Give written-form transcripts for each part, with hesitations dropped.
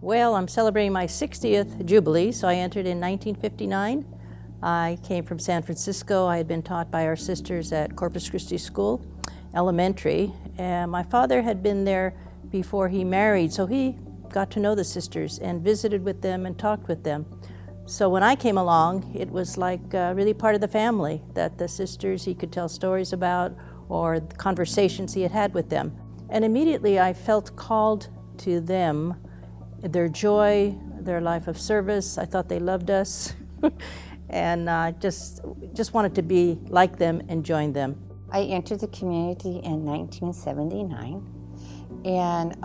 Well, I'm celebrating my 60th Jubilee, so I entered in 1959. I came from San Francisco. I had been taught by our sisters at Corpus Christi School, elementary, and my father had been there before he married, so he got to know the sisters and visited with them and talked with them. So when I came along, it was like really part of the family, that the sisters he could tell stories about or the conversations he had had with them. And immediately I felt called to them, their joy, their life of service. I thought they loved us and just wanted to be like them and join them. I entered the community in 1979, and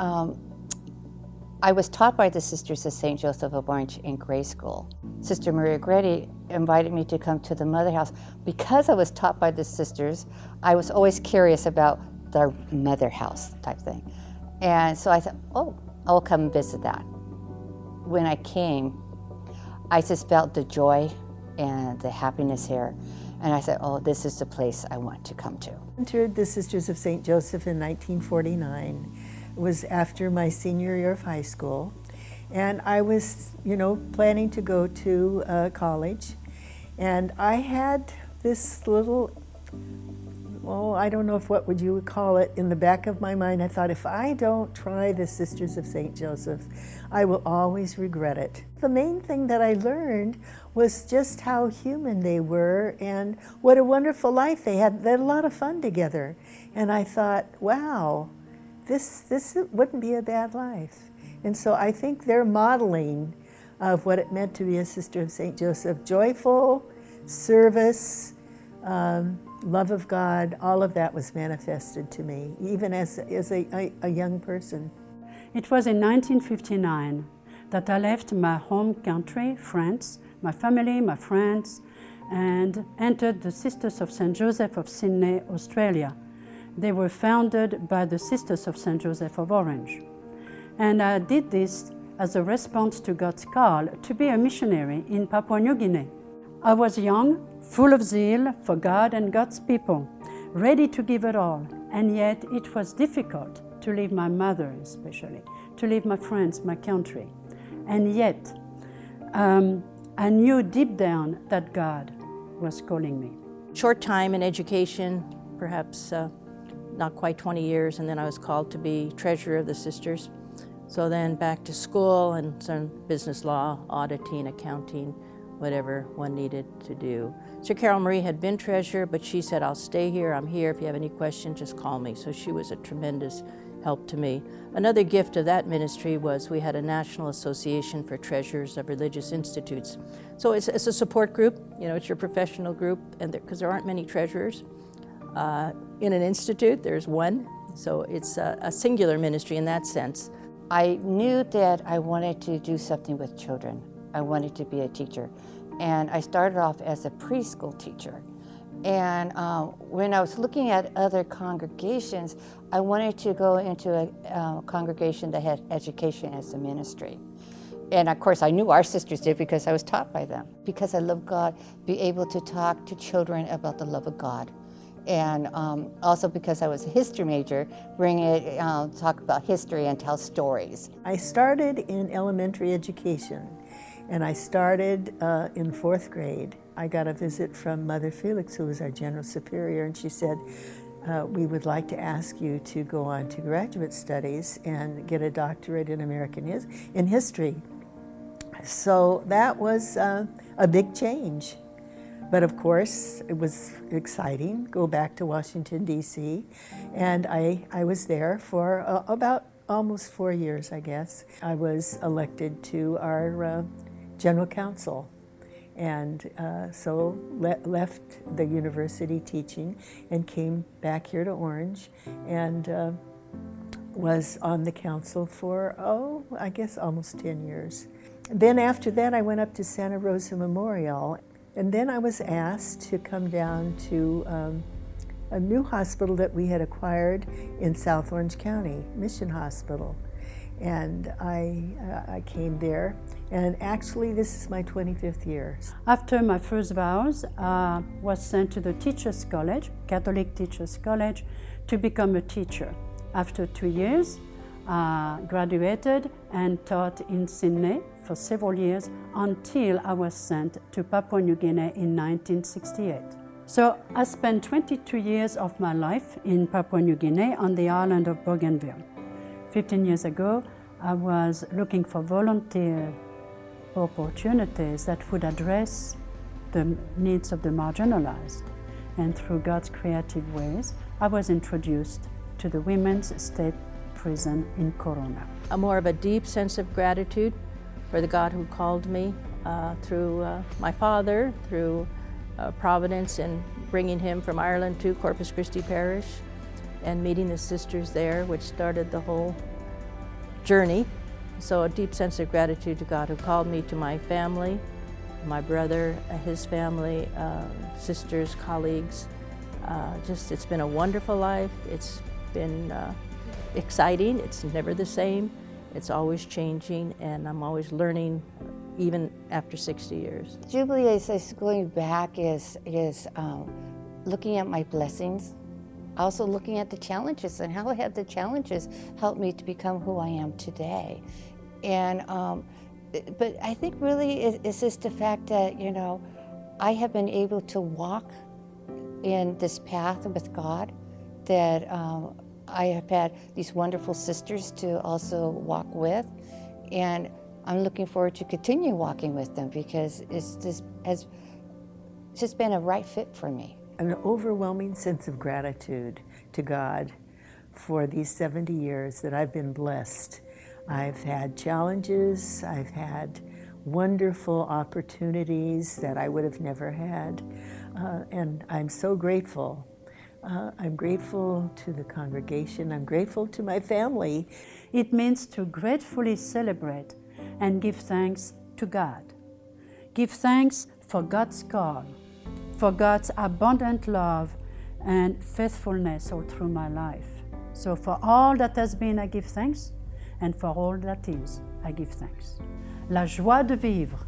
I was taught by the Sisters of St. Joseph of Orange in grade school. Sister Maria Gretti invited me to come to the Mother House. Because I was taught by the sisters, I was always curious about the Mother House type thing. And so I thought, oh, I'll come and visit that. When I came, I just felt the joy and the happiness here. And I said, oh, this is the place I want to come to. I entered the Sisters of St. Joseph in 1949. It was after my senior year of high school. And I was, planning to go to college. And I had this little, I don't know what would you call it, in the back of my mind. I thought, if I don't try the Sisters of St. Joseph, I will always regret it. The main thing that I learned was just how human they were and what a wonderful life they had. They had a lot of fun together. And I thought, wow, this wouldn't be a bad life. And so I think their modeling of what it meant to be a Sister of St. Joseph, joyful, service, love of God, all of that was manifested to me, even as a young person. It was in 1959 that I left my home country, France, my family, my friends, and entered the Sisters of St. Joseph of Sydney, Australia. They were founded by the Sisters of St. Joseph of Orange. And I did this as a response to God's call to be a missionary in Papua New Guinea. I was young, full of zeal for God and God's people, ready to give it all, and yet it was difficult to leave my mother especially, to leave my friends, my country. And yet, I knew deep down that God was calling me. Short time in education, perhaps not quite 20 years, and then I was called to be treasurer of the sisters. So then back to school and some business law, auditing, accounting, whatever one needed to do. Sir Carol Marie had been treasurer, but she said, I'll stay here, I'm here, if you have any questions, just call me. So she was a tremendous help to me. Another gift of that ministry was we had a National Association for Treasurers of Religious Institutes. So it's a support group, it's your professional group, and because there aren't many treasurers. In an institute, there's one, so it's a singular ministry in that sense. I knew that I wanted to do something with children. I wanted to be a teacher. And I started off as a preschool teacher. And when I was looking at other congregations, I wanted to go into a congregation that had education as a ministry. And of course, I knew our sisters did because I was taught by them. Because I love God, be able to talk to children about the love of God. And also because I was a history major, talk about history and tell stories. I started in elementary education, and I started in 4th grade. I got a visit from Mother Felix, who was our general superior, and she said, we would like to ask you to go on to graduate studies and get a doctorate in in history. So that was a big change. But of course, it was exciting, go back to Washington, D.C., and I was there for about almost 4 years, I guess. I was elected to our general council, and so left the university teaching and came back here to Orange, and was on the council for, I guess almost 10 years. Then after that, I went up to Santa Rosa Memorial. And then I was asked to come down to a new hospital that we had acquired in South Orange County, Mission Hospital. And I came there, and actually this is my 25th year. After my first vows, I was sent to the Teachers College, Catholic Teachers College, to become a teacher. After 2 years, I graduated and taught in Sydney for several years until I was sent to Papua New Guinea in 1968. So I spent 22 years of my life in Papua New Guinea on the island of Bougainville. 15 years ago, I was looking for volunteer opportunities that would address the needs of the marginalized. And through God's creative ways, I was introduced to the women's state prison in Corona. A more of a deep sense of gratitude for the God who called me through my father, through providence and bringing him from Ireland to Corpus Christi Parish and meeting the sisters there, which started the whole journey. So a deep sense of gratitude to God who called me, to my family, my brother, his family, sisters, colleagues. It's been a wonderful life. It's been exciting. It's never the same. It's always changing, and I'm always learning, even after 60 years. Jubilee is going back is looking at my blessings, also looking at the challenges and how have the challenges helped me to become who I am today. And but I think really it's just the fact that, you know, I have been able to walk in this path with God, that I have had these wonderful sisters to also walk with, and I'm looking forward to continue walking with them because it's just been a right fit for me. An overwhelming sense of gratitude to God for these 70 years that I've been blessed. I've had challenges, I've had wonderful opportunities that I would have never had, and I'm so grateful. I'm grateful to the congregation, I'm grateful to my family. It means to gratefully celebrate and give thanks to God. Give thanks for God's call, for God's abundant love and faithfulness all through my life. So for all that has been, I give thanks, and for all that is, I give thanks. La joie de vivre